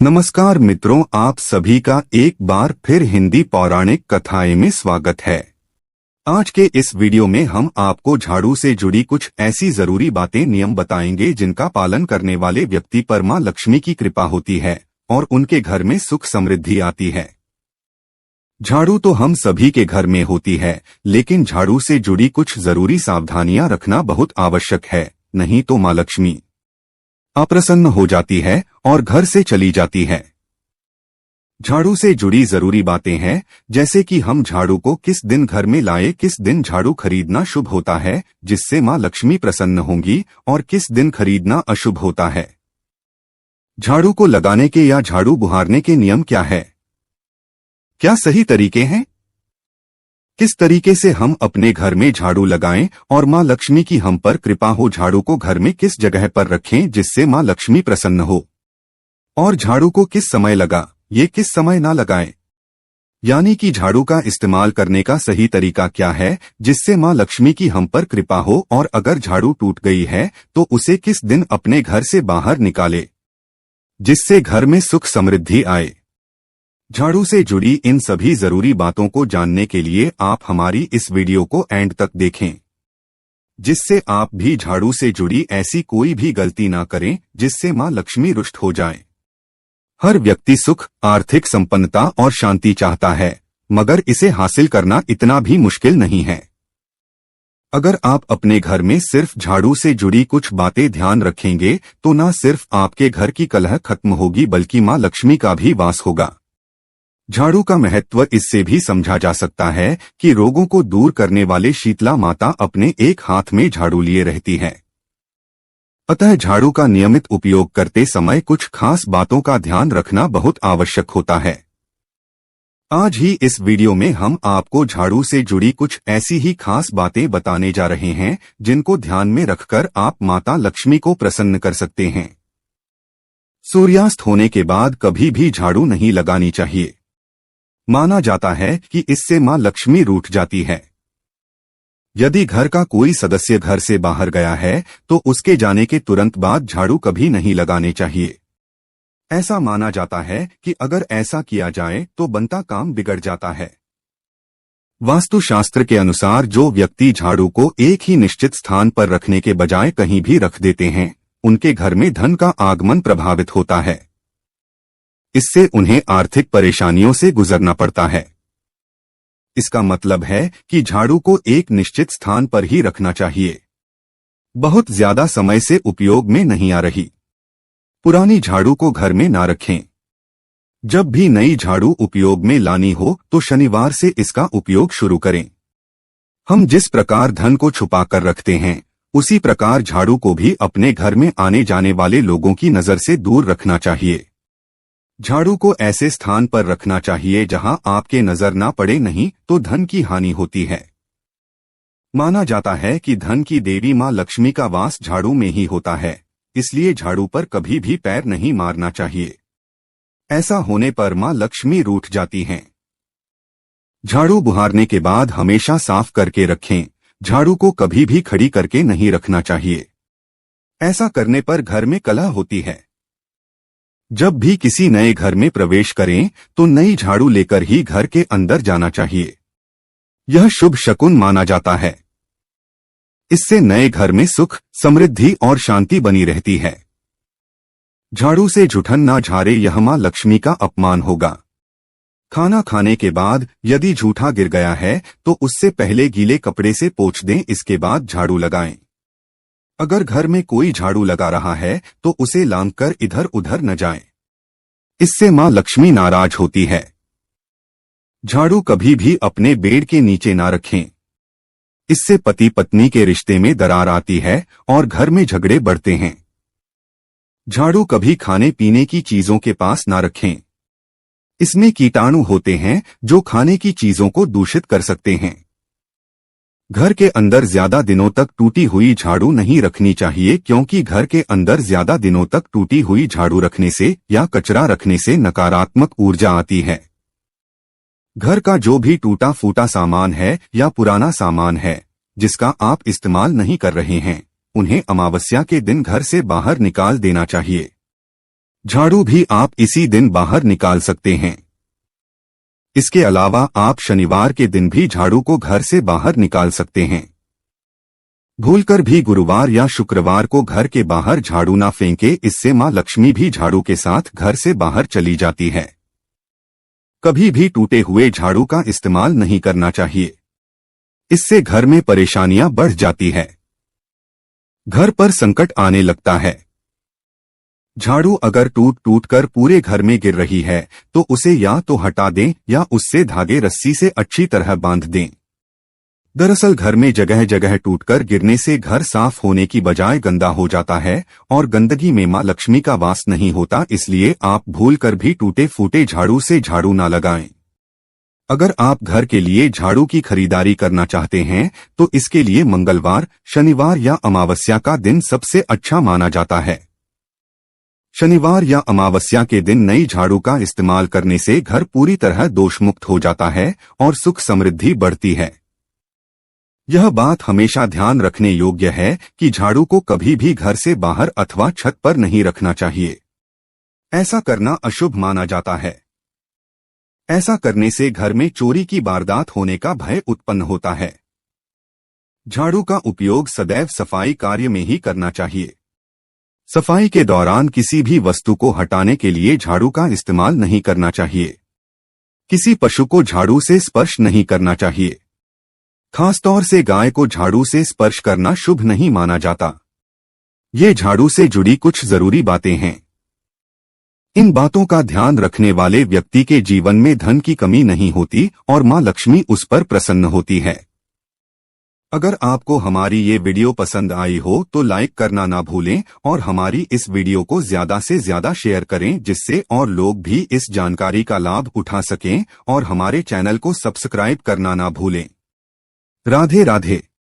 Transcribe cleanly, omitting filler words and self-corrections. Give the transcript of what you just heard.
नमस्कार मित्रों, आप सभी का एक बार फिर हिंदी पौराणिक कथाएं में स्वागत है। आज के इस वीडियो में हम आपको झाड़ू से जुड़ी कुछ ऐसी जरूरी बातें नियम बताएंगे जिनका पालन करने वाले व्यक्ति पर मां लक्ष्मी की कृपा होती है और उनके घर में सुख समृद्धि आती है। झाड़ू तो हम सभी के घर में होती है, लेकिन झाड़ू से जुड़ी कुछ जरूरी सावधानियां रखना बहुत आवश्यक है, नहीं तो मां लक्ष्मी अप्रसन्न हो जाती है और घर से चली जाती है। झाड़ू से जुड़ी जरूरी बातें हैं, जैसे कि हम झाड़ू को किस दिन घर में लाए, किस दिन झाड़ू खरीदना शुभ होता है जिससे मां लक्ष्मी प्रसन्न होंगी, और किस दिन खरीदना अशुभ होता है। झाड़ू को लगाने के या झाड़ू बुहारने के नियम क्या है? क्या सही तरीके हैं? किस तरीके से हम अपने घर में झाड़ू लगाएं और मां लक्ष्मी की हम पर कृपा हो? झाड़ू को घर में किस जगह पर रखें जिससे मां लक्ष्मी प्रसन्न हो? और झाड़ू को किस समय लगा, ये किस समय ना लगाएं? यानी कि झाड़ू का इस्तेमाल करने का सही तरीका क्या है जिससे मां लक्ष्मी की हम पर कृपा हो, और अगर झाड़ू टूट गई है तो उसे किस दिन अपने घर से बाहर निकाले जिससे घर में सुख समृद्धि आए। झाड़ू से जुड़ी इन सभी जरूरी बातों को जानने के लिए आप हमारी इस वीडियो को एंड तक देखें, जिससे आप भी झाड़ू से जुड़ी ऐसी कोई भी गलती ना करें जिससे मां लक्ष्मी रुष्ट हो जाए। हर व्यक्ति सुख, आर्थिक संपन्नता और शांति चाहता है, मगर इसे हासिल करना इतना भी मुश्किल नहीं है। अगर आप अपने घर में सिर्फ झाड़ू से जुड़ी कुछ बातें ध्यान रखेंगे तो न सिर्फ आपके घर की कलह खत्म होगी, बल्कि मां लक्ष्मी का भी वास होगा। झाड़ू का महत्व इससे भी समझा जा सकता है कि रोगों को दूर करने वाले शीतला माता अपने एक हाथ में झाड़ू लिए रहती है। अतः झाड़ू का नियमित उपयोग करते समय कुछ खास बातों का ध्यान रखना बहुत आवश्यक होता है। आज ही इस वीडियो में हम आपको झाड़ू से जुड़ी कुछ ऐसी ही खास बातें बताने जा रहे हैं जिनको ध्यान में रखकर आप माता लक्ष्मी को प्रसन्न कर सकते हैं। सूर्यास्त होने के बाद कभी भी झाड़ू नहीं लगानी चाहिए। माना जाता है कि इससे मां लक्ष्मी रूठ जाती है। यदि घर का कोई सदस्य घर से बाहर गया है तो उसके जाने के तुरंत बाद झाड़ू कभी नहीं लगाने चाहिए। ऐसा माना जाता है कि अगर ऐसा किया जाए तो बनता काम बिगड़ जाता है। वास्तुशास्त्र के अनुसार जो व्यक्ति झाड़ू को एक ही निश्चित स्थान पर रखने के बजाय कहीं भी रख देते हैं, उनके घर में धन का आगमन प्रभावित होता है। इससे उन्हें आर्थिक परेशानियों से गुजरना पड़ता है। इसका मतलब है कि झाड़ू को एक निश्चित स्थान पर ही रखना चाहिए। बहुत ज्यादा समय से उपयोग में नहीं आ रही पुरानी झाड़ू को घर में ना रखें। जब भी नई झाड़ू उपयोग में लानी हो तो शनिवार से इसका उपयोग शुरू करें। हम जिस प्रकार धन को छुपा कर रखते हैं, उसी प्रकार झाड़ू को भी अपने घर में आने जाने वाले लोगों की नजर से दूर रखना चाहिए। झाड़ू को ऐसे स्थान पर रखना चाहिए जहां आपके नजर ना पड़े, नहीं तो धन की हानि होती है। माना जाता है कि धन की देवी मां लक्ष्मी का वास झाड़ू में ही होता है, इसलिए झाड़ू पर कभी भी पैर नहीं मारना चाहिए। ऐसा होने पर मां लक्ष्मी रूठ जाती हैं। झाड़ू बुहारने के बाद हमेशा साफ करके रखें। झाड़ू को कभी भी खड़ी करके नहीं रखना चाहिए। ऐसा करने पर घर में कलह होती है। जब भी किसी नए घर में प्रवेश करें तो नई झाड़ू लेकर ही घर के अंदर जाना चाहिए। यह शुभ शकुन माना जाता है। इससे नए घर में सुख, समृद्धि और शांति बनी रहती है। झाड़ू से जूठन ना झाड़े, यह मां लक्ष्मी का अपमान होगा। खाना खाने के बाद यदि जूठा गिर गया है तो उससे पहले गीले कपड़े से पोंछ दें, इसके बाद झाड़ू लगाएं। अगर घर में कोई झाड़ू लगा रहा है तो उसे लांघकर इधर उधर न जाएं। इससे मां लक्ष्मी नाराज होती है। झाड़ू कभी भी अपने बेड के नीचे ना रखें। इससे पति पत्नी के रिश्ते में दरार आती है और घर में झगड़े बढ़ते हैं। झाड़ू कभी खाने पीने की चीजों के पास ना रखें। इसमें कीटाणु होते हैं जो खाने की चीजों को दूषित कर सकते हैं। घर के अंदर ज्यादा दिनों तक टूटी हुई झाड़ू नहीं रखनी चाहिए, क्योंकि घर के अंदर ज्यादा दिनों तक टूटी हुई झाड़ू रखने से या कचरा रखने से नकारात्मक ऊर्जा आती है। घर का जो भी टूटा फूटा सामान है या पुराना सामान है जिसका आप इस्तेमाल नहीं कर रहे हैं, उन्हें अमावस्या के दिन घर से बाहर निकाल देना चाहिए। झाड़ू भी आप इसी दिन बाहर निकाल सकते हैं। इसके अलावा आप शनिवार के दिन भी झाड़ू को घर से बाहर निकाल सकते हैं। भूलकर भी गुरुवार या शुक्रवार को घर के बाहर झाड़ू ना फेंके, इससे मां लक्ष्मी भी झाड़ू के साथ घर से बाहर चली जाती है। कभी भी टूटे हुए झाड़ू का इस्तेमाल नहीं करना चाहिए, इससे घर में परेशानियां बढ़ जाती है, घर पर संकट आने लगता है। झाड़ू अगर टूट टूट कर पूरे घर में गिर रही है तो उसे या तो हटा दें या उससे धागे रस्सी से अच्छी तरह बांध दें। दरअसल घर में जगह जगह टूटकर गिरने से घर साफ होने की बजाय गंदा हो जाता है और गंदगी में मां लक्ष्मी का वास नहीं होता, इसलिए आप भूलकर भी टूटे फूटे झाड़ू से झाड़ू ना लगाएं। अगर आप घर के लिए झाड़ू की खरीदारी करना चाहते हैं तो इसके लिए मंगलवार, शनिवार या अमावस्या का दिन सबसे अच्छा माना जाता है। शनिवार या अमावस्या के दिन नई झाड़ू का इस्तेमाल करने से घर पूरी तरह दोषमुक्त हो जाता है और सुख समृद्धि बढ़ती है। यह बात हमेशा ध्यान रखने योग्य है कि झाड़ू को कभी भी घर से बाहर अथवा छत पर नहीं रखना चाहिए। ऐसा करना अशुभ माना जाता है। ऐसा करने से घर में चोरी की वारदात होने का भय उत्पन्न होता है। झाड़ू का उपयोग सदैव सफाई कार्य में ही करना चाहिए। सफाई के दौरान किसी भी वस्तु को हटाने के लिए झाड़ू का इस्तेमाल नहीं करना चाहिए। किसी पशु को झाड़ू से स्पर्श नहीं करना चाहिए। खासतौर से गाय को झाड़ू से स्पर्श करना शुभ नहीं माना जाता। ये झाड़ू से जुड़ी कुछ जरूरी बातें हैं। इन बातों का ध्यान रखने वाले व्यक्ति के जीवन में धन की कमी नहीं होती और मां लक्ष्मी उस पर प्रसन्न होती है। अगर आपको हमारी ये वीडियो पसंद आई हो तो लाइक करना ना भूलें और हमारी इस वीडियो को ज्यादा से ज्यादा शेयर करें, जिससे और लोग भी इस जानकारी का लाभ उठा सकें और हमारे चैनल को सब्सक्राइब करना ना भूलें। राधे राधे।